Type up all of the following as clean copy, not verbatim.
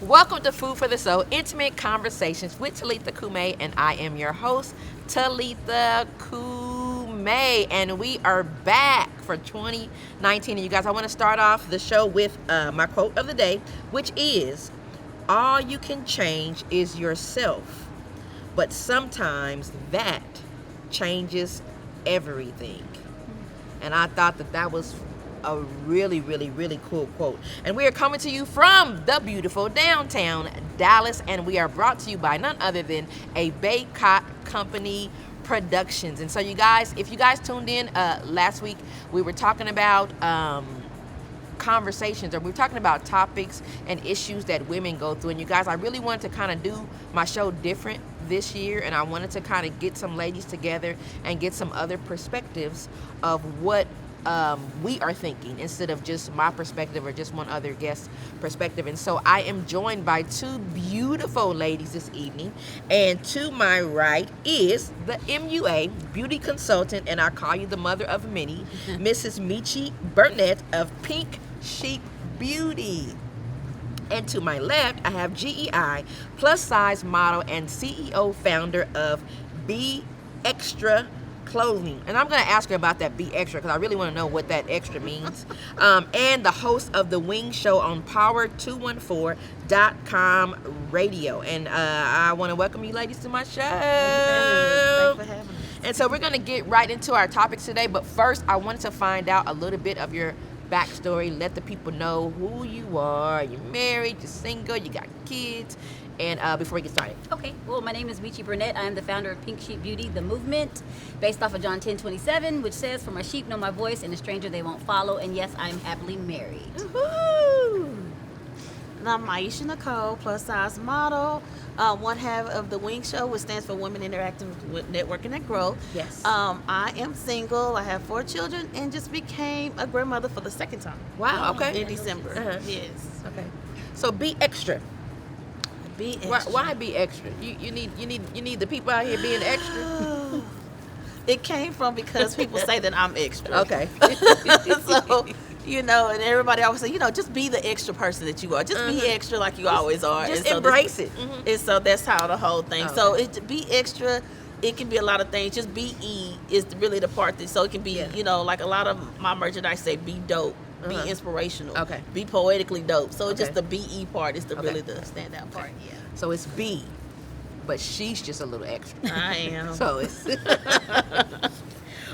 Welcome to Food for the Soul, intimate conversations with Talitha Kume, and I am your host, Talitha Kume, and we are back for 2019. And you guys, I want to start off the show with my quote of the day, which is, all you can change is yourself, but sometimes that changes everything. And I thought that was a really, really, really cool quote. And we are coming to you from the beautiful downtown Dallas, and we are brought to you by none other than a Baycott Company Productions. And so you guys, if you guys tuned in last week, we were talking about conversations, or we were talking about topics and issues that women go through. And you guys, I really wanted to kind of do my show different this year, and I wanted to kind of get some ladies together and get some other perspectives of what we are thinking, instead of just my perspective or just one other guest perspective. And so I am joined by two beautiful ladies this evening, and to my right is the MUA beauty consultant, and I call you the mother of many, Mrs. Meachy Burnett of Pink Sheep Beauty. And to my left, I have GEI plus size model and CEO founder of Be Extra Clothing. And I'm going to ask her about that Be Extra, because I really want to know what that extra means. And the host of The Wing Show on Power214.com radio. And I want to welcome you ladies to my show. Thanks for having us. And so we're going to get right into our topics today. But first, I wanted to find out a little bit of your backstory. Let the people know who you are. You're married, you're single, you got kids. And before we get started. Okay, well, my name is Meachy Burnett. I am the founder of Pink Sheep Beauty, the movement, based off of John 10:27, which says, "For my sheep know my voice, and a stranger they won't follow." And yes, I am happily married. Woo-hoo. And I'm Myesha Nicole, plus size model, one half of the Wing Show, which stands for Women Interacting with Networking and Growth. Yes. I am single. I have 4 children, and just became a grandmother for the second time. Wow, okay. In December. Uh-huh. Yes. Okay. So be extra. Be extra. Why be extra? You need the people out here being extra. It came from because people say that I'm extra. Okay. So, and everybody always say, just be the extra person that you are. Just be extra like you always are. Just And so embrace it. And so that's how the whole thing. Okay. So be extra. It can be a lot of things. Just be is really the part that. So it can be, like a lot of my merchandise say, be dope, be inspirational, Okay. be poetically dope. So Okay. just the BE part is really the Okay. standout part. Yeah, So it's B, but she's just a little extra. I am. So it's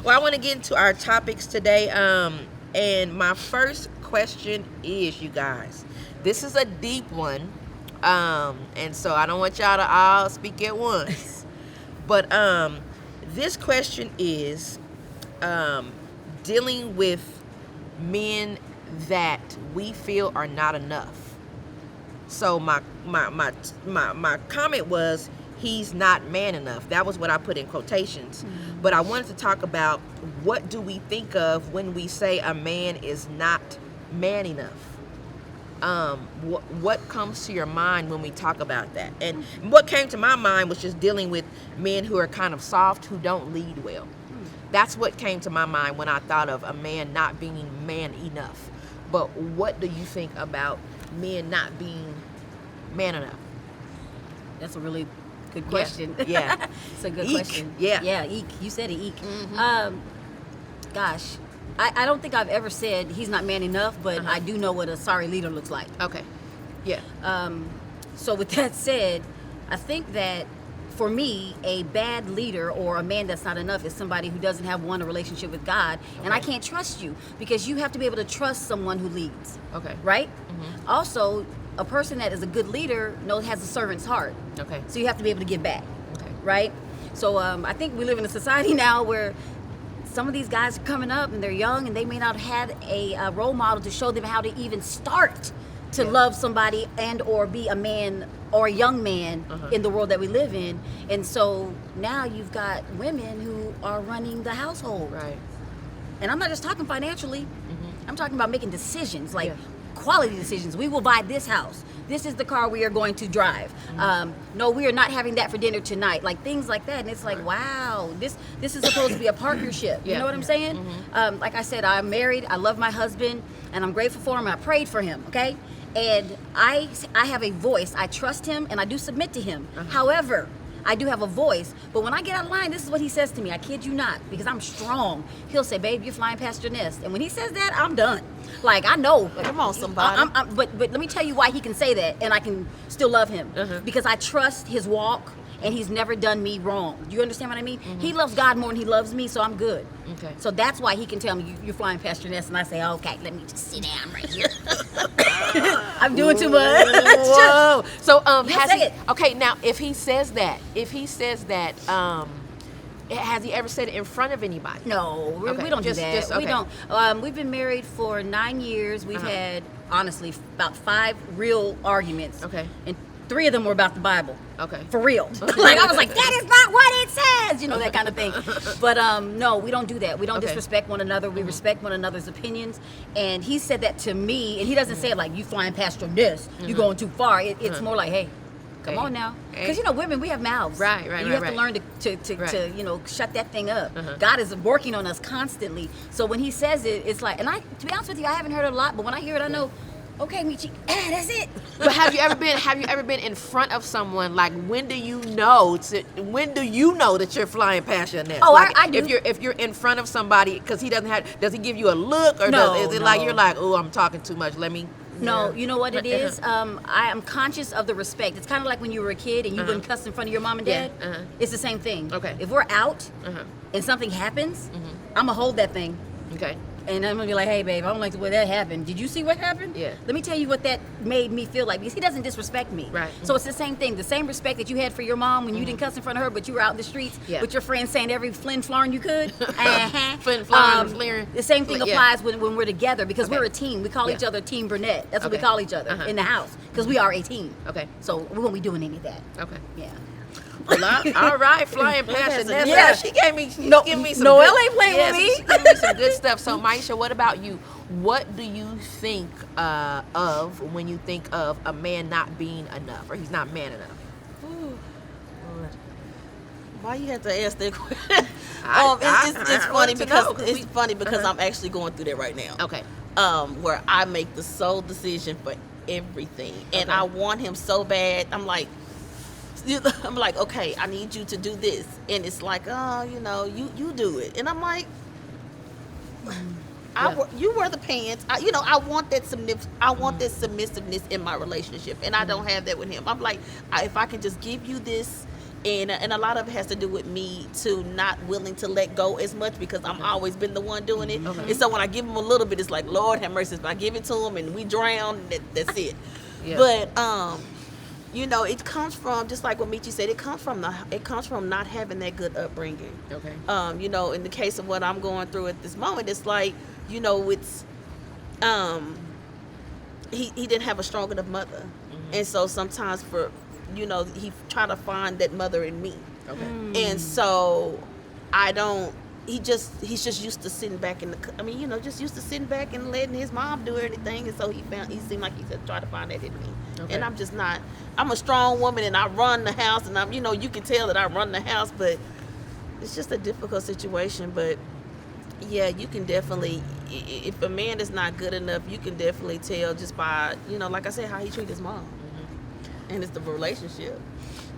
well, I want to get into our topics today. And my first question is, you guys, this is a deep one. And so I don't want y'all to all speak at once. But this question is dealing with men that we feel are not enough. So my comment was, he's not man enough. That was what I put in quotations. But I wanted to talk about, what do we think of when we say a man is not man enough? What comes to your mind when we talk about that? And what came to my mind was just dealing with men who are kind of soft, who don't lead well. That's what came to my mind when I thought of a man not being man enough. But what do you think about men not being man enough? That's a really good question. Yeah. It's a good Eek. question. Yeah. Yeah, eek. You said it, eek. Gosh, I don't think I've ever said he's not man enough, but I do know what a sorry leader looks like. Okay. Yeah. So with that said, I think that for me, a bad leader or a man that's not enough is somebody who doesn't have a relationship with God. And I can't trust you, because you have to be able to trust someone who leads. Okay. Right? Also, a person that is a good leader has a servant's heart. Okay. So you have to be able to give back. Okay. Right? So I think we live in a society now where some of these guys are coming up and they're young, and they may not have had a role model to show them how to even start to love somebody and or be a man or a young man in the world that we live in. And so now you've got women who are running the household. Right. And I'm not just talking financially. I'm talking about making decisions, like Yeah. quality decisions. We will buy this house. This is the car we are going to drive. No, we are not having that for dinner tonight. Like things like that. And it's like, wow, this is supposed to be a partnership. You know what I'm saying? Like I said, I'm married. I love my husband, and I'm grateful for him. I prayed for him, okay? and I have a voice. I trust him and I do submit to him. However, I do have a voice, but when I get out of line, this is what he says to me. I kid you not, because I'm strong. He'll say, "Babe, you're flying past your nest," and when he says that, I'm done. Like, I know. Come on, somebody. But let me tell you why he can say that, and I can still love him, because I trust his walk, and he's never done me wrong. Do you understand what I mean? He loves God more than he loves me, so I'm good. Okay. So that's why he can tell me, you're flying past your nest, and I say, okay, let me just sit down right here. I'm doing too much. Whoa. So He'll has say he? it. Okay, now if he says that, has he ever said it in front of anybody? No, Okay, we don't just- do that. just- We okay. don't. We've been married for 9 years. We've had, honestly, about 5 real arguments. Okay. And 3 of them were about the Bible. Okay. For real. Like, I was like, that is not what it says. You know, that kind of thing. But no, we don't do that. We don't Okay. disrespect one another. We respect one another's opinions. And he said that to me, and he doesn't say it like, you flying past your nest. You going too far. It's more like, hey, come Hey. on now. Hey. Because, you know, women, we have mouths. Right, And you have to learn to Right. you know, shut that thing up. God is working on us constantly. So when he says it, it's like, and to be honest with you, I haven't heard it a lot, but when I hear it, I know, okay, Meachy, that's it. But have you ever been in front of someone? Like, when do you know that you're flying past your nest? Oh, like, I do. If you're in front of somebody, because he does he give you a look, or No, is it like no. you're like, oh, I'm talking too much, let me? No, you know what it is? I am conscious of the respect. It's kind of like when you were a kid and you wouldn't cuss in front of your mom and Yeah, dad. It's the same thing. Okay. If we're out and something happens, I'm going to hold that thing. Okay. And I'm going to be like, hey, babe, I don't like the way that happened. Did you see what happened? Yeah. Let me tell you what that made me feel like, because he doesn't disrespect me. Right. So it's the same thing. The same respect that you had for your mom when you didn't cuss in front of her, but you were out in the streets Yeah. with your friends saying every flin flarn you could. Flin flarn, flaring. The same thing Yeah. applies when we're together, because Okay. we're a team. We call Yeah. each other Team Burnett. That's what we Okay. call each other in the house, because we are a team. Okay. So we won't be doing any of that. Okay. Yeah. Well, all right, flying past your nest. Yeah. Yeah, she gave me some Noelle good, ain't playing with me. She gave me some good stuff. So, Myesha, what about you? What do you think of when you think of a man not being enough, or he's not man enough? Ooh, Lord. Why you have to ask that question? It's I funny wanted to know, 'cause it's funny because I'm actually going through that right now. Okay. Where I make the sole decision for everything, and Okay. I want him so bad. I'm like, okay, I need you to do this, and it's like, oh, you know, you do it, and I'm like, you wear the pants. I want that that submissiveness in my relationship, and I don't have that with him. I'm like, if I can just give you this. And a lot of it has to do with me too, not willing to let go as much, because I'm always been the one doing it. And so when I give him a little bit, it's like, Lord have mercy. If I give it to him and we drown, that's it. Yeah. But it comes from, just like what Meachy said, it comes from not having that good upbringing. Okay. In the case of what I'm going through at this moment, it's like, it's he didn't have a strong enough mother, and so sometimes he try to find that mother in me. Okay. And so he's just used to sitting back just used to sitting back and letting his mom do anything. And so he seemed like he said, try to find that in me. Okay. And I'm just not. I'm a strong woman and I run the house, and I'm, you can tell that I run the house, but it's just a difficult situation. But yeah, you can definitely, if a man is not good enough, you can definitely tell just by, like I said, how he treats his mom. And it's the relationship.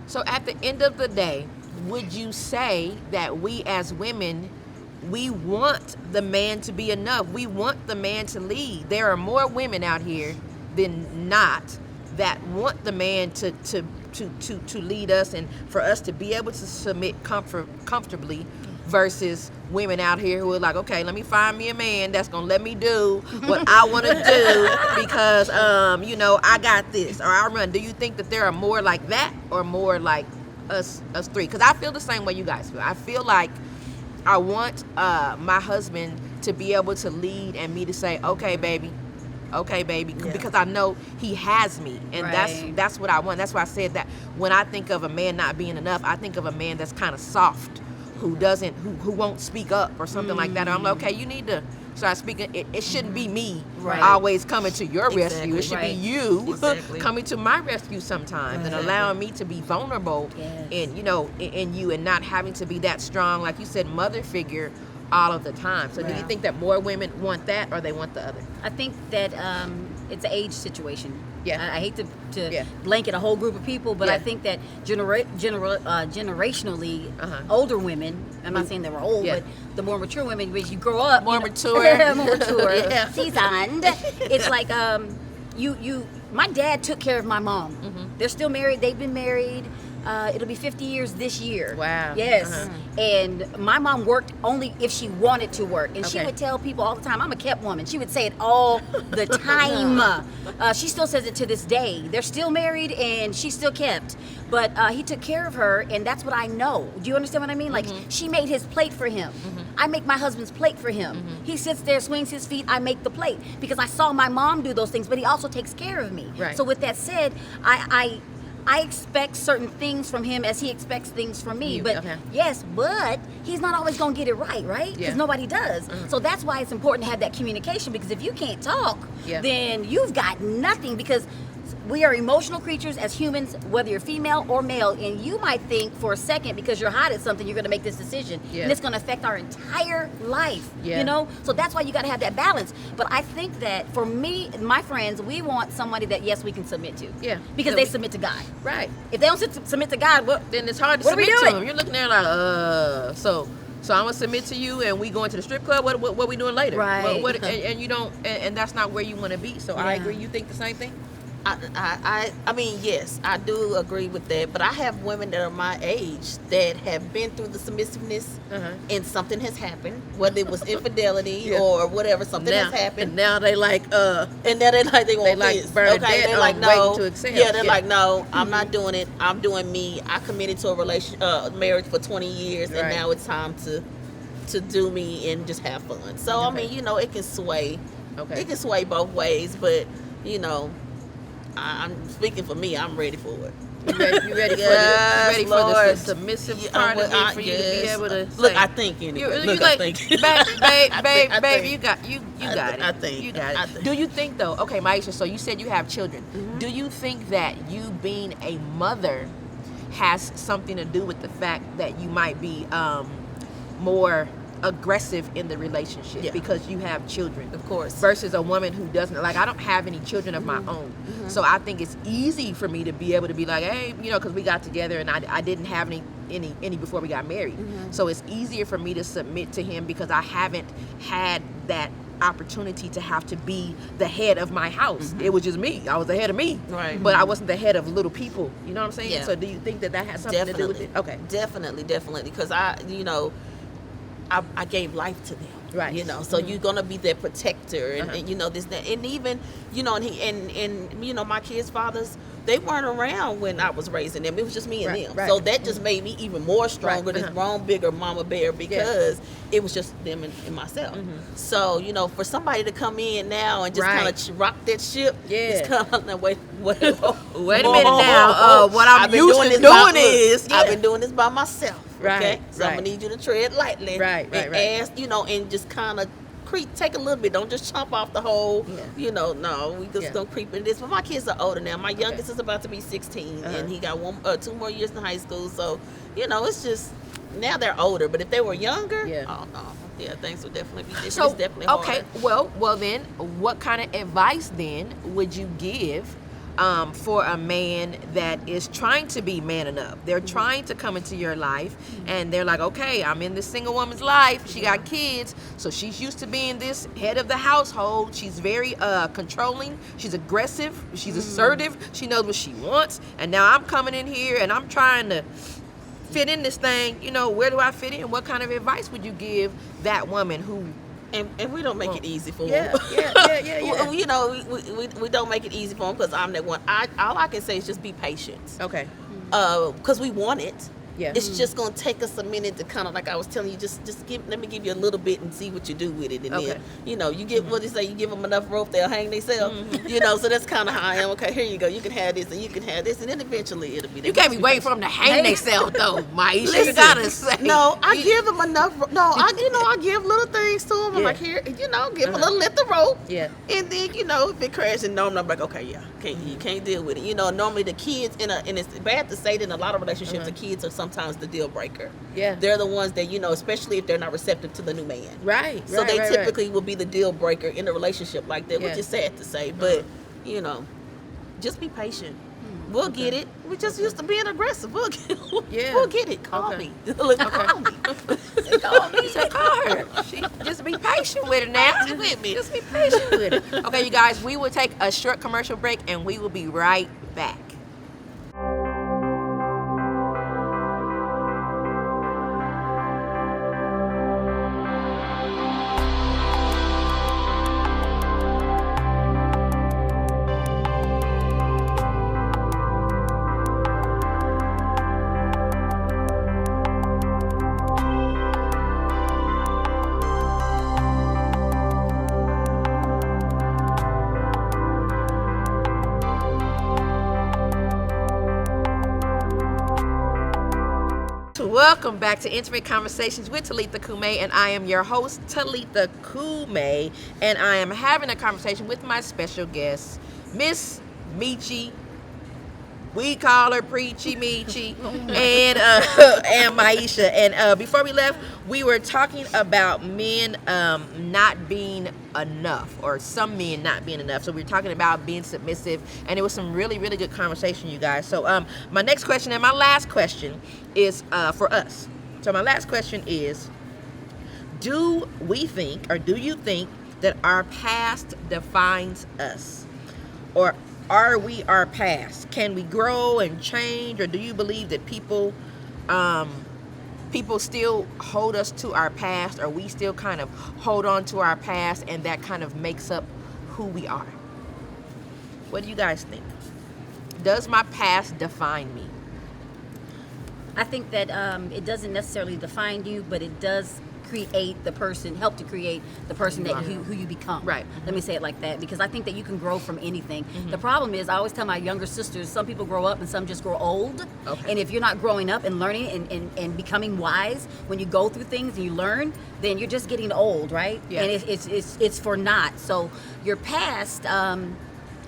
So at the end of the day, would you say that we as women, we want the man to be enough? We want the man to lead. There are more women out here than not that want the man to lead us, and for us to be able to submit comfortably, versus women out here who are like, okay, let me find me a man that's gonna let me do what I want to do because I got this, or I run. Do you think that there are more like that, or more like us three? Because I feel the same way you guys feel. I feel like I want my husband to be able to lead, and me to say, okay, baby, Yeah. because I know he has me, and Right. that's what I want. That's why I said that when I think of a man not being enough, I think of a man that's kind of soft, who won't speak up or something like that. I'm like, okay, you need to start speaking. It shouldn't be me Right. always coming to your Exactly. rescue. It should Right. be you Exactly. coming to my rescue sometimes, and Exactly. allowing me to be vulnerable Yes. in you, and not having to be that strong, like you said, mother figure all of the time. So do you Right. think that more women want that, or they want the other? I think that it's an age situation. Yeah. I hate to Yeah. blanket a whole group of people, but Yeah. I think that generationally, older women. I'm not saying they were old, Yeah. but the more mature women, as you grow up, More you know- mature. more mature, Yeah. seasoned. It's like you. My dad took care of my mom. They're still married. They've been married. It'll be 50 years this year. Wow. Yes. Uh-huh. And my mom worked only if she wanted to work. And she Okay. would tell people all the time, I'm a kept woman. She would say it all the time. She still says it to this day. They're still married and she's still kept. But he took care of her, and that's what I know. Do you understand what I mean? Like, she made his plate for him. I make my husband's plate for him. He sits there, swings his feet, I make the plate. Because I saw my mom do those things, but he also takes care of me. Right. So with that said, I expect certain things from him as he expects things from me. You, But okay. yes, but he's not always going to get it right? Because Yeah. nobody does. So that's why it's important to have that communication, because if you can't talk, Yeah. then you've got nothing, because we are emotional creatures as humans, whether you're female or male, and you might think for a second because you're hot at something, you're going to make this decision. Yeah. And it's going to affect our entire life, Yeah. you know? So that's why you got to have that balance. But I think that for me and my friends, we want somebody that, yes, we can submit to. Yeah. Because Yeah, they we- submit to God. Right. If they don't submit to God, well, Then it's hard to What are we submit to doing? them. You're looking there like, so I'm gonna submit to you, and we going to the strip club. What we doing later? Right. And you don't, and that's not where you want to be. So I Yeah. agree. You think the same thing? I mean, yes, I do agree with that. But I have women that are my age that have been through the submissiveness, and something has happened, whether it was infidelity Yeah. or whatever. Something now, has happened, and now they like, and then they want like this. Bernadette, Okay, they're like, waiting no. to accept. Yeah, they're Yeah. like, no, I'm not doing it. I'm doing me. I committed to a marriage for 20 years, and Right. now it's time to do me and just have fun. So I Okay. mean, it can sway. Okay. It can sway both ways, but I'm speaking for me. I'm ready for it. You ready Yes, for the Lord. submissive Yeah, part of well, it for you to be able to look. say, I think anyway. You Look, like, I think. babe, I think. you got you got it. I think. You got it. I think. Do you think though? Okay, Myesha. So you said you have children. Mm-hmm. Do you think that you being a mother has something to do with the fact that you might be more aggressive in the relationship Yeah. because you have children? Of course. Versus a woman who doesn't. Like, I don't have any children of my own. So I think it's easy for me to be able to be like, hey, because we got together and I didn't have any before we got married. So it's easier for me to submit to him because I haven't had that opportunity to have to be the head of my house. It was just me. I was the head of me. Right. But I wasn't the head of little people. You know what I'm saying? Yeah. So do you think that has something to do with Definitely. it? Okay. Definitely. Because I gave life to them. Right. So you're gonna be their protector, and this, that, and even and my kids' fathers, they weren't around when I was raising them. It was just me and Right, them. right. So that just made me even more stronger, this grown, bigger mama bear, because it was just them and myself. So for somebody to come in now and just Right. kind of rock that ship, it's kind of like, wait Wait a minute now. What I'm I've been used to this doing by- is I've been doing this by myself. Right, Okay, so I'm right. gonna need you to tread lightly, Right, and ask, and just kind of take a little bit. Don't just chomp off the whole. Yeah. No, we just Yeah. don't creep into this. But my kids are older now. My youngest is about to be 16, and he got 2 more years in high school. So, it's just now they're older. But if they were younger, Yeah. oh no, yeah, things would definitely be different. So, It's definitely okay, harder. well then, what kind of advice then would you give for a man that is trying to be manning up? They're trying to come into your life, and they're like, okay, I'm in this single woman's life. She got kids, so she's used to being this head of the household. She's very controlling. She's aggressive. She's assertive. She knows what she wants. And now I'm coming in here, and I'm trying to fit in this thing. Where do I fit in? What kind of advice would you give that woman who? And we don't make it easy for Yeah, them. yeah. We don't make it easy for them because I'm that one. All I can say is just be patient. Okay. Because we want it. Yeah. It's just gonna take us a minute to kind of, like I was telling you, let me give you a little bit and see what you do with it, and Okay. then you get what they say, you give them enough rope, they'll hang themselves. So that's kind of how I am. Okay, here you go, you can have this and you can have this, and then eventually it'll be. You can't be waiting for them to hang themselves though, Myesha. You Listen, gotta say. No, I give them enough. No, I give little things to them. I'm Yeah. like, here, give them a little length of rope. Yeah. And then if it crashes, no, I'm like, okay, yeah, you can't deal with it. Normally the kids and it's bad to say that in a lot of relationships, the kids are sometimes the deal breaker. Yeah. They're the ones that, especially if they're not receptive to the new man. Right. So they typically will be the deal breaker in a relationship like that, Yeah. which is sad to say, but just be patient. We'll get it. We just used to being aggressive. We'll get it. Call me. Look, call me. Call me. Say, call her. Just be patient with it now. With me. Just be patient with it. Okay, you guys, we will take a short commercial break and we will be right back. Welcome back to Intimate Conversations with Talitha Kume, and I am your host, Talitha Kume, and I am having a conversation with my special guest, Miss Meachy. We call her Preachy Meachy, and Myesha. And before we left, we were talking about men not being enough, or some men not being enough. So we were talking about being submissive, and it was some really, really good conversation, you guys. So my next question and my last question is for us. So my last question is, do we think, or do you think that our past defines us? Or are we our past? Can we grow and change, or do you believe that people still hold us to our past, or we still kind of hold on to our past, and that kind of makes up who we are? What do you guys think? Does my past define me? I think that it doesn't necessarily define you, but it does help to create the person who you become. Right. Let me say it like that, because I think that you can grow from anything. The problem is, I always tell my younger sisters, some people grow up and some just grow old. Okay. And if you're not growing up and learning and becoming wise when you go through things and you learn, then you're just getting old, right? Yeah. And it's for naught. So your past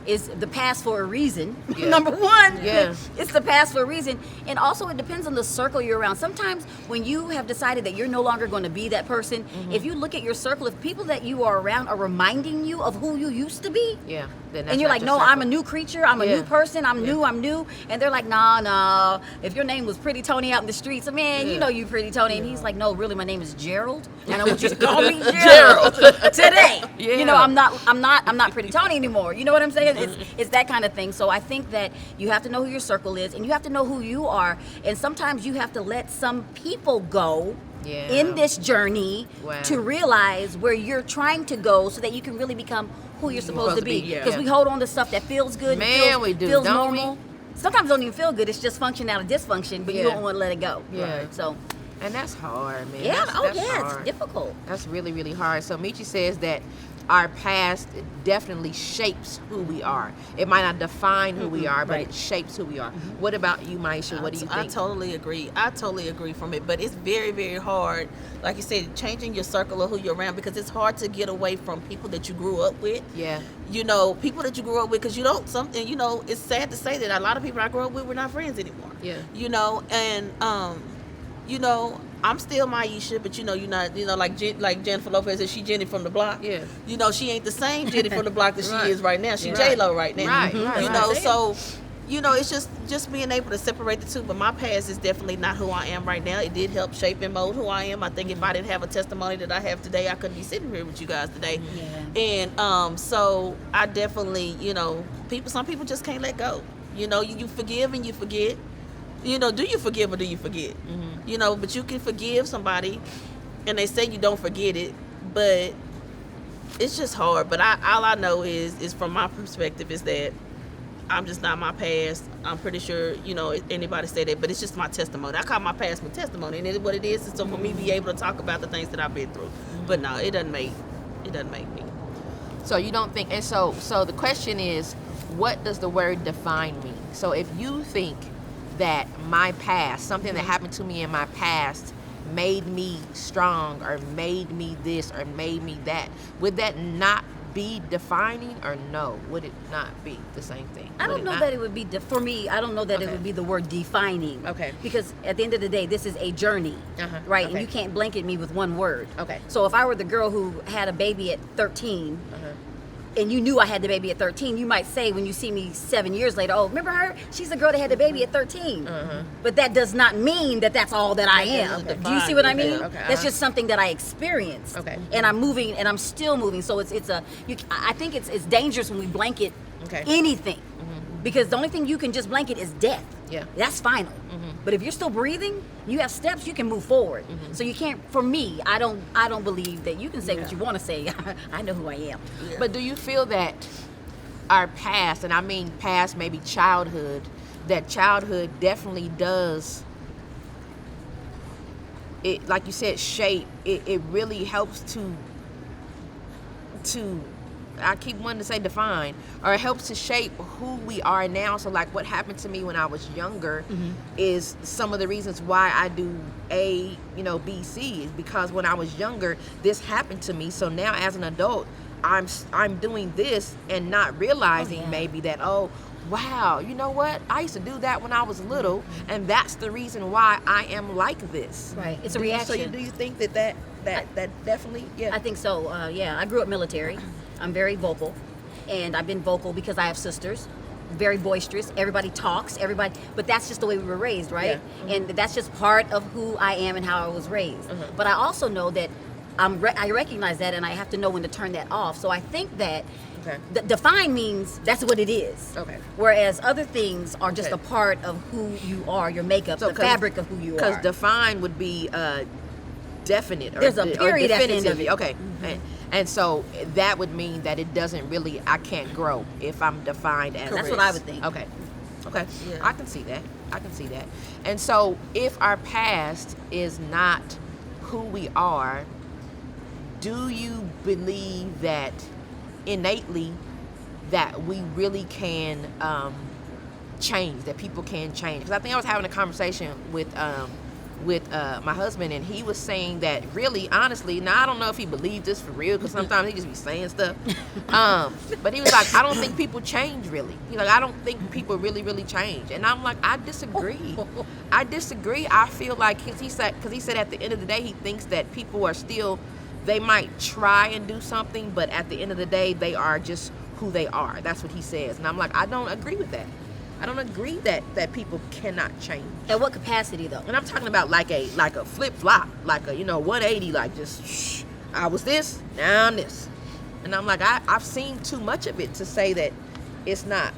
is the past for a reason. Yeah. Number one, Yeah. it's the past for a reason. And also, it depends on the circle you're around. Sometimes when you have decided that you're no longer going to be that person, if you look at your circle, if people that you are around are reminding you of who you used to be, Yeah. Then that's and you're not like, your no, circle. I'm a new creature, I'm a Yeah. new person, I'm Yeah. new, and they're like, nah, if your name was Pretty Tony out in the streets, man, Yeah. you know you Pretty Tony, and he's like, no, really, my name is Gerald, and I want you to call me Gerald. Gerald today. Yeah. You know, I'm not Pretty Tony anymore. You know what I'm saying? It's that kind of thing. So I think that you have to know who your circle is, and you have to know who you are, and sometimes you have to let some people go. Yeah. In this journey, Wow. to realize where you're trying to go, so that you can really become who you're supposed to be. yeah. Because we hold on to stuff that feels good, Man, we do, feels don't normal. we? Sometimes it don't even feel good. It's just function out of dysfunction, but you Yeah. don't want to let it go. Yeah. So And that's hard, man. yeah, That's it's hard. difficult. That's really, really hard. So Meachy says that our past definitely shapes who we are. It might not define who we are, but right. it shapes who we are. What about you, Myesha? What do you I think? totally agree. I totally agree from it, but it's very, very hard. Like you said, changing your circle of who you're around, because it's hard to get away from people that you grew up with. Yeah. People that you grew up with, because it's sad to say that a lot of people I grew up with were not friends anymore. Yeah. I'm still Myesha, but you're not, like Jennifer Lopez said, she Jenny from the block. Yeah. She ain't the same Jenny from the block that Right. she is right now. She Yeah. J-Lo right now. Right, right. So, it's just being able to separate the two. But my past is definitely not who I am right now. It did help shape and mold who I am. I think if I didn't have a testimony that I have today, I couldn't be sitting here with you guys today. Yeah. And so I definitely, some people just can't let go. You forgive and you forget. Do you forgive or do you forget? But you can forgive somebody, and they say you don't forget it, but it's just hard. But all I know is from my perspective is that I'm just not my past. I'm pretty sure, anybody say that, but it's just my testimony. I call my past my testimony, and it is what it is. And so for me to be able to talk about the things that I've been through, but no, it doesn't make me. So you don't think, and so the question is, what does the word define mean? So if you think that my past, something that happened to me in my past, made me strong, or made me this, or made me that, would that not be defining, or no? Would it not be the same thing? I Would don't it know not? that it would be, for me, I don't know that it Okay. would be the word defining. Okay. Because at the end of the day, this is a journey, right? Okay. And you can't blanket me with one word. Okay. So if I were the girl who had a baby at 13, Uh-huh. and you knew I had the baby at 13, you might say when you see me 7 years later, oh, remember her? She's the girl that had the baby at 13. But that does not mean that that's all that I am. doesn't Do you see what I define mean? me. Okay. That's just something that I experienced. Okay. And I'm moving, and I'm still moving. So I think it's dangerous when we blanket Okay. anything. Because the only thing you can just blanket is death. Yeah. That's final. But if you're still breathing, you have steps, you can move forward. So you can't, for me, I don't believe that you can say what you want to say. I know who I am. But do you feel that our past, and I mean past, maybe childhood, that childhood definitely does, it, like you said, shape, it really helps to, I keep wanting to say define, or it helps to shape who we are now. So like what happened to me when I was younger is some of the reasons why I do A, B, C, is because when I was younger, this happened to me. So now as an adult, I'm doing this and not realizing maybe that, oh, wow, you know what? I used to do that when I was little, and that's the reason why I am like this. Right. It's a So reaction. do you think that definitely, yeah. I think so. I grew up military. I'm very vocal, and I've been vocal because I have sisters. Very boisterous. Everybody talks. But that's just the way we were raised, right? Yeah. And that's just part of who I am and how I was raised. But I also know that I recognize that, and I have to know when to turn that off. So I think that Okay. define means that's what it is. Okay. Whereas other things are just Okay. a part of who you are, your makeup, So the fabric of who you are. Because define would be definite. Or There's a period at the end of definitive. it. Okay. And so that would mean that it doesn't really, I can't grow if I'm defined as That's this. what I would think. Okay. Yeah. I can see that. And so if our past is not who we are, do you believe that innately that we really can change, that people can change? Because I think I was having a conversation with my husband, and he was saying that really, honestly, now I don't know if he believed this for real, because sometimes he just be saying stuff, but he was like, I don't think people change really. He's like, I don't think people really change. And I'm like, I disagree. I feel like he said at the end of the day, he thinks that people are still, they might try and do something, but at the end of the day, they are just who they are. That's what he says. And I'm like, I don't agree with that. I don't agree that people cannot change. At what capacity, though? And I'm talking about like a flip flop, like a 180, like just I was this, now I'm this. And I'm like, I've seen too much of it to say that it's not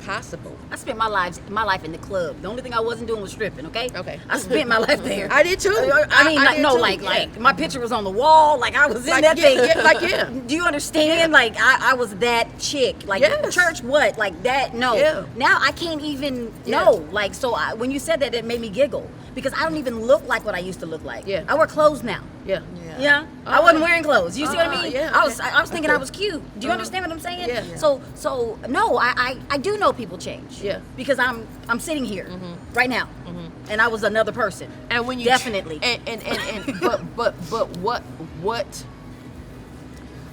possible. I spent my life in the club. The only thing I wasn't doing was stripping. Okay. Okay. I spent my life there. I did too. I mean, I did too. like my picture was on the wall. Like I was in Like, that yeah, thing. yeah, like, yeah. Do you understand? Yeah. Like I was that chick. Like Yes. church, what? Like that? No. Yeah. Now I can't even Yeah. know. Like so, when you said that, it made me giggle because I don't even look like what I used to look like. Yeah. I wear clothes now. Yeah. Yeah, I wasn't wearing clothes. You see what I mean? yeah, I was okay. thinking I was cute. Do you understand what I'm saying? Yeah. So no, I do know people change. Yeah. Because I'm sitting here right now, and I was another person. And when you Definitely. but what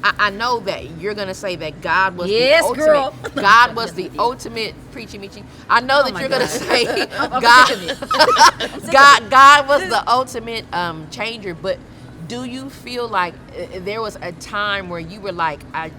I know that you're gonna say that God was Yes, the ultimate. girl. God was the ultimate preachy Meachy. I know that my you're gonna God. say I'm God. sick of it. God was the ultimate changer. But do you feel like there was a time where you were like, I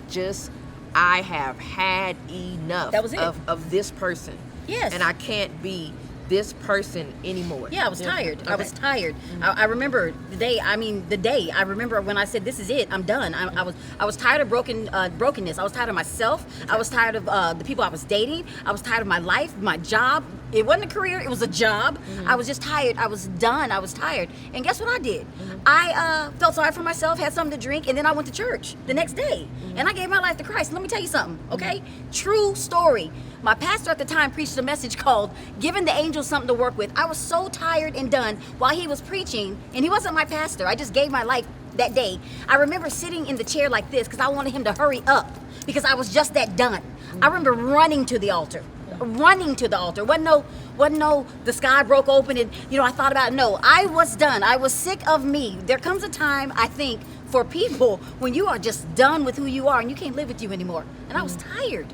have had enough That was it. of this person. Yes. And I can't be this person anymore. Yeah, I was tired. I Okay. was tired. I remember the day. I remember when I said, "This is it. I'm done." I was tired of brokenness. I was tired of myself. I was tired of the people I was dating. I was tired of my life, my job. It wasn't a career. It was a job. I was just tired. I was done. I was tired. And guess what I did? I felt sorry for myself, had something to drink, and then I went to church the next day. And I gave my life to Christ. Let me tell you something, okay? True story. My pastor at the time preached a message called "Giving the Angels Something to Work With." I was so tired and done while he was preaching, and he wasn't my pastor. I just gave my life that day. I remember sitting in the chair like this because I wanted him to hurry up because I was just that done. I remember running to the altar. Wasn't no the sky broke open and I thought about it. No, I was done. I was sick of me. There comes a time, I think, for people when you are just done with who you are and you can't live with you anymore. And I was tired.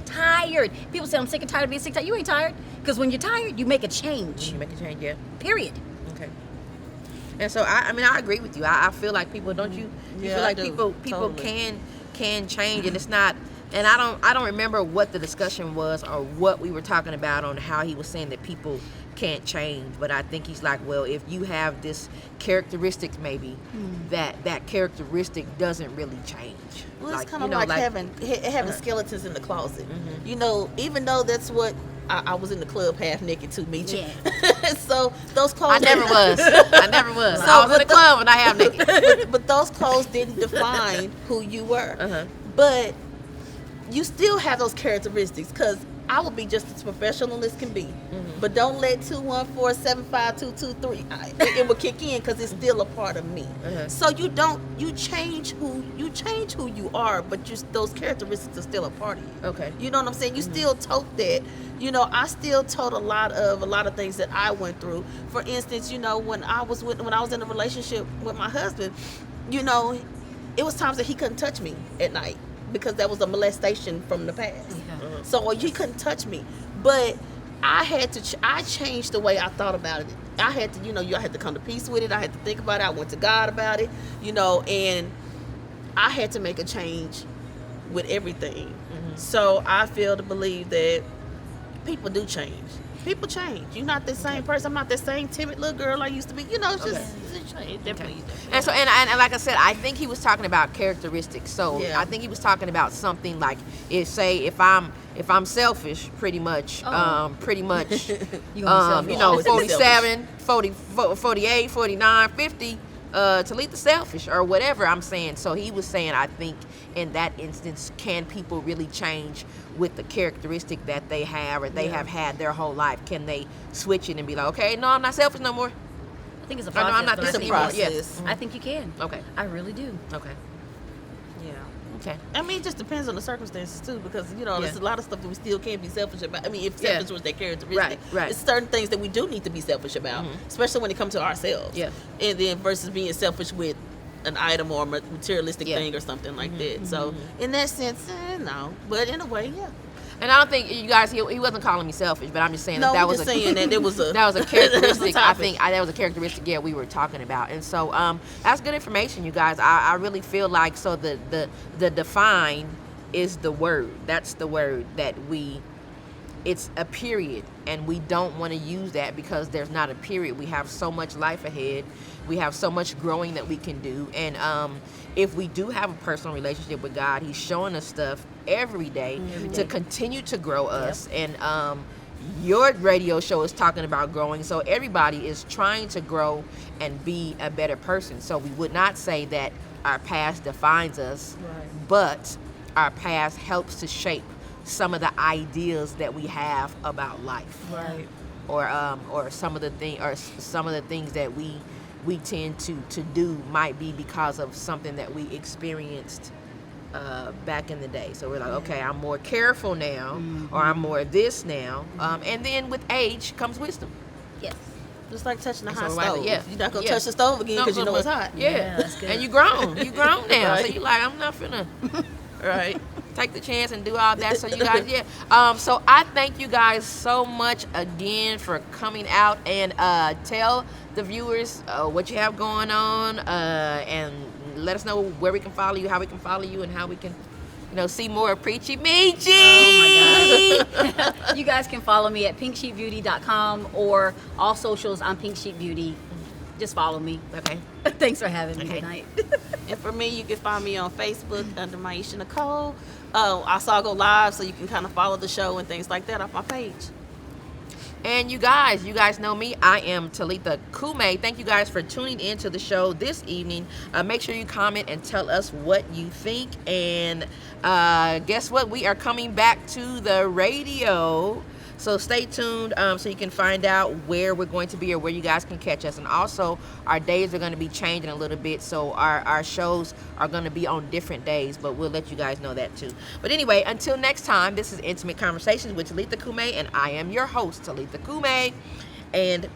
Tired. People say I'm sick and tired of being sick. You ain't tired. Because when you're tired, you make a change. You make a change, yeah. Period. Okay. And so I mean I agree with you. I feel like people, don't you? You Yeah, feel like I do. people Totally. can change, and it's not. And I don't remember what the discussion was or what we were talking about on how he was saying that people can't change. But I think he's like, well, if you have this characteristic, maybe that characteristic doesn't really change. Well, it's kind you of know, like having skeletons in the closet. You know, even though that's what I was in the club half naked too, Meachy. Yeah. So those clothes. I never was. I never was. So, I was in but the club and I have naked. but those clothes didn't define who you were. Uh-huh. But you still have those characteristics, because I will be just as professional as can be. But don't let 214-752-223 it will kick in, because it's still a part of me. So you change who you are, but those characteristics are still a part of you. Okay. You know what I'm saying? You still tote that. You know, I still tote a lot of things that I went through. For instance, you know, when I was in a relationship with my husband, you know, it was times that he couldn't touch me at night, because that was a molestation from the past. Yeah. So he couldn't touch me. But I changed the way I thought about it. I had to, I had to come to peace with it. I had to think about it. I went to God about it, and I had to make a change with everything. So I feel to believe that people do change. People change. You're not the same person. I'm not that same timid little girl I used to be. It's just it's change. Definitely. And so, and like I said, I think he was talking about characteristics. So Yeah. I think he was talking about something like, if I'm selfish, pretty much, You gonna be you selfish. know, Always gonna be 47, 40, 48, 49, 50, to lead the selfish or whatever I'm saying. So he was saying, I think in that instance, can people really change with the characteristic that they have or they have had their whole life? Can they switch it and be like, okay, no, I'm not selfish no more? I think it's a No, process. I'm not but this I think- anymore. Yeah. process. I think you can. Okay. I really do. Okay. Yeah. Okay. I mean, it just depends on the circumstances too, because there's Yeah. a lot of stuff that we still can't be selfish about. I mean, if Yeah. selfish was their characteristic, Right. it's certain things that we do need to be selfish about, especially when it comes to ourselves. Yeah. And then versus being selfish with an item or a materialistic Yeah. thing or something like that. So in that sense, no. But in a way, yeah. And I don't think you guys, he wasn't calling me selfish, but I'm just saying No, that we're was just a saying that it was a that was a characteristic. I topic. think that was a characteristic. Yeah, we were talking about, and so that's good information, you guys. I really feel like the define is the word. That's the word that it's a period, and we don't want to use that because there's not a period. We have so much life ahead. We have so much growing that we can do, and if we do have a personal relationship with God, He's showing us stuff every day to continue to grow us. And your radio show is talking about growing, so everybody is trying to grow and be a better person. So we would not say that our past defines us, but our past helps to shape some of the ideas that we have about life, Right. or some of the things that we tend to do might be because of something that we experienced back in the day. So we're like, okay, I'm more careful now, or I'm more this now, and then with age comes wisdom. Yes. Just like touching the So hot right, stove. yeah. You're not gonna Yeah. touch the stove again because you know it's hot. Yeah, that's good. and you grown now, so Right. you like, I'm not finna Right. take the chance and do all that. So you guys, so I thank you guys so much again for coming out, and tell the viewers what you have going on, and let us know where we can follow you, how we can follow you, and how we can see more of Preachy Meachy. Oh my gosh. You guys can follow me at pinksheepbeauty.com or all socials. I'm Pink Sheep Beauty. Just follow me. Okay. Thanks for having me Okay. tonight. And for me, you can find me on Facebook under Myesha Nicole. I saw go live, so you can kind of follow the show and things like that off my page. And you guys know me. I am Talitha Kume. Thank you guys for tuning in to the show this evening. Make sure you comment and tell us what you think. And guess what? We are coming back to the radio. So stay tuned so you can find out where we're going to be or where you guys can catch us. And also, our days are going to be changing a little bit. So our shows are going to be on different days, but we'll let you guys know that too. But anyway, until next time, this is Intimate Conversations with Talitha Kume, and I am your host, Talitha Kume. And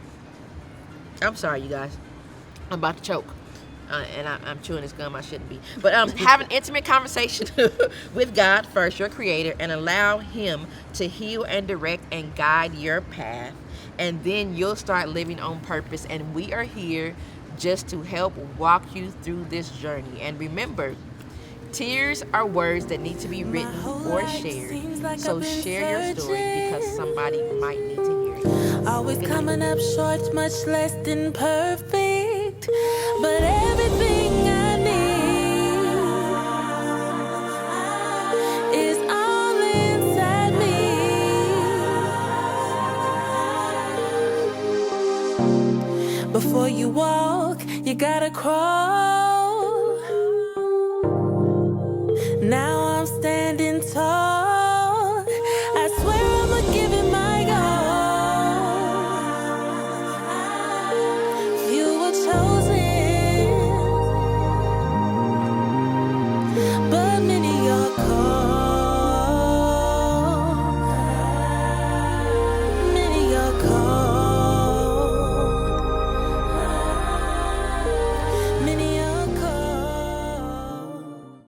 I'm sorry, you guys. I'm about to choke. I'm chewing this gum I shouldn't be. But have an intimate conversation with God first, your creator, and allow him to heal and direct and guide your path. And then you'll start living on purpose. And we are here just to help walk you through this journey. And remember, tears are words that need to be written or shared. So share your story because somebody might need to hear it. Always coming up short, much less than perfect. But everything I need is all inside me. Before you walk, you gotta crawl. Now